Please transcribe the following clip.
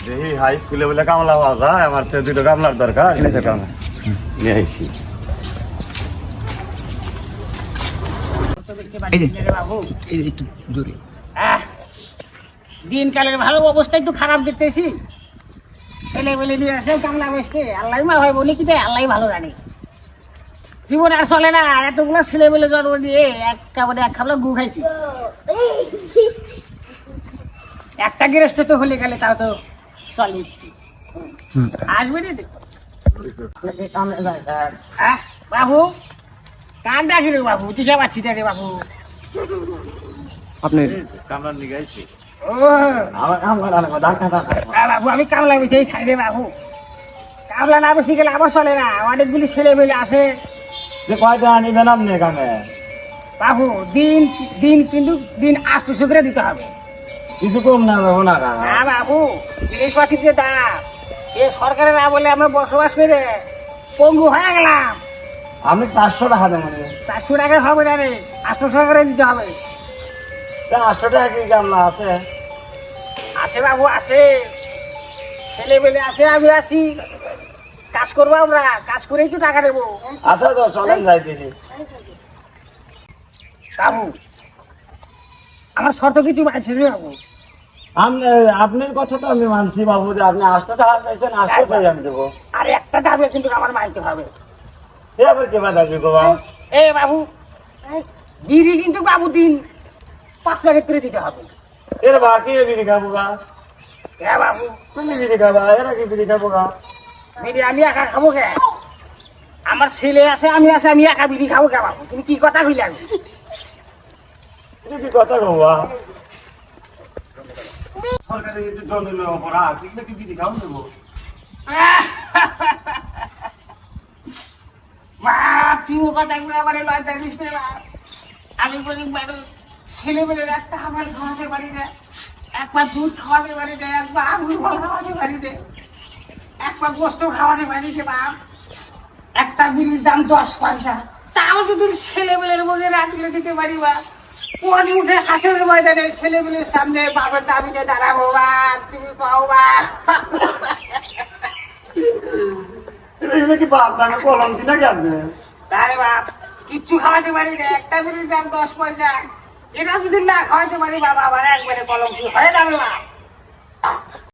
দেখি হাই স্কুলে বলে কামলা পাওয়া যায়, আমার তো দুটো কামলার দরকার, কামলা নিয়ে আসি। দিনকালের ভালো অবস্থা একটু খারাপ দেখতেছি। ছেলে বলে নিয়ে আসে কামলা বসতে, আল্লাহ মা হয় বলি কি আল্লাহ ভালো জানে। জীবন আর চলে না, এতগুলো ছেলে বলে জন্ম দিয়ে এক খাবলা গু খাইছি। একটা গৃহস্থ তো হলে গেলে তাও তো চলে, আসবে না বাবু। কাক ডাকি রে বাবু, তুষা পাচ্ছি রে বাবু। আপনি কামলার নিয়ে আসছি। ও বাবু আমি কামলা বেছে খাই রে বাবু। কামলা না বেশি গেলে আবার চলে না, অনেকগুলি ছেলে মেয়ে আছে। কয়টা আনিবেন আপনি এখানে? বাবু দিন দিন কিন্তু দিন 800 করে দিতে হবে। কিছু কম না দেবো না না বাবু, জিনিসপাতির যে দাম, এ সরকারের না বলে আমরা বসবাস করে পঙ্গু হয়ে গেলাম। আপনি 400 টাকা দেবেন। 400 টাকা হবে না রে, 800 করে দিতে হবে। 800 টাকা কি কামলা আছে? আছে বাবু আছে, ছেলে মেলে আছে, আমি আছি, কাজ করবো আমরা, কাজ করেই তো টাকা দেবো। আচ্ছা তো চলেন যাই দিদি। বাবু আমার শর্ত কিছু মানছে রে বাবু। আপনার কথা তো আমি মানছি বাবু, যে আপনি 800 টাকা চাইছেন, 800 টাকা আমি দেবো। আর একটা দাবি কিন্তু আমার মানতে হবে। এবার কে বাদাবি বাবা? এ বাবু, বিড়ি কিন্তু বাবু দিন 5 প্যাকেট করে দিতে হবে। এর বাকি বিড়ি খাবো গা? হ্যাঁ বাবু, তুমি বিড়ি খাবা, এরা কি বিড়ি খাবো গা? বিড়ি আমি একা খাবো কে? আমার ছেলে আছে, আমি আছে, আমি একা বিড়ি খাবো কে বাবু? তুমি কি কথা কইলে? তুমি কি কথা কবা? সরকারের একটু জমিলে অপরাধ, এগুলো কি বিড়ি খাও দেবো? বাপ তুই কথা আমার লজ্জা দিস না বাপ। আমি গরিব মানুষ, ছেলে মেয়ের একটা আমার খাওয়াতে পারি না, একবার দুধ খাওয়াতে পারি না, একবার আঙুর ফল খাওয়াতে পারি না, একবার গোস্ত খাওয়াতে পারি না বাপ। একটা বিড়ির দাম 10 পয়সা, তাও যদি ছেলে মেয়ের মুখে রাখলে দিতে পারি বা কোনি উঠে হাসের ময়দানে ছেলে মেয়ের সামনে বাবার দাবিতে দাঁড়াবো বা তুমি পাও বা। এগুলো কি বাপ দামে কলম কিনা কি আপনি? তারে বাপ কিচ্ছু খাওয়াতে পারি না, একটা বিড়ির দাম 10 পয়সা, এটা যদি না খাওয়াতে পারি বাবা আবার একবারে কলম হয়ে যাবে বাপ।